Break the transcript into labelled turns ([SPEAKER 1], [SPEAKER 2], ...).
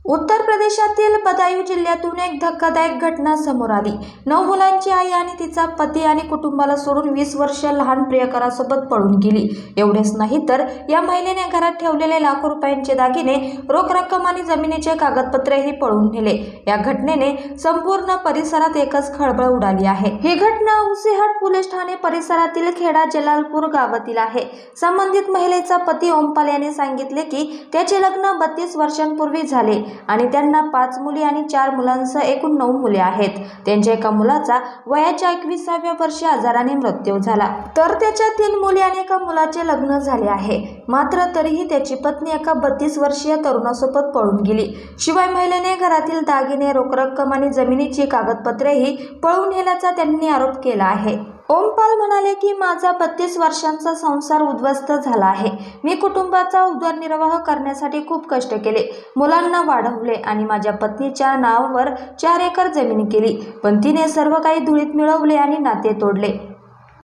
[SPEAKER 1] उत्तर प्रदेशातील बदायूं जिल्ह्यातून एक धक्कादायक घटना समोर आली। 9 मुलांची आई आणि तिचा पती आणि कुटुंबाला सोडून 20 वर्ष लहान प्रियकरासोबत पळून गेली। एवढेच नाही तर या महिलेने घरात ठेवलेले लाखो रुपयांचे दागिने, रोख रक्कम आणि जमिनीचे कागदपत्रेही पळून नेले। या घटनेने संपूर्ण परिसरात एकच खळबळ उडाली आहे। ही घटना उसीहाट पोलीस ठाणे परिसरातील खेडा जलालपूर गावातील आहे। संबंधित महिलेचा पती ओमपाल याने सांगितले की त्याचे लग्न 32 वर्षांपूर्वी झाले आणि त्यांना 5 मुली आणि 4 मुलांसह एकूण 9 मुले आहेत। त्यांच्या एका मुलाचा वयाच्या 21व्या वर्षी आजाराने मृत्यू झाला, तर त्याच्या 3 मुली आणि एका मुलाचे लग्न झाले आहे। मात्र तरीही त्याची पत्नी एका 32 वर्षीय तरुणासोबत पळून गेली। शिवाय महिलेने घरातील दागिने, रोख रक्कम आणि जमिनीची कागदपत्रेही पळवून नेल्याचा त्यांनी आरोप केला आहे। ओमपाल म्हणाले की माझा 32 वर्षांचा संसार उद्ध्वस्त झाला आहे। मी कुटुंबाचा उदरनिर्वाह करण्यासाठी खूप कष्ट केले, मुलांना वाढवले आणि माझ्या पत्नीच्या नावावर 4 एकर जमीन केली, पण तिने सर्व काही धुळीत मिळवले आणि नाते तोडले।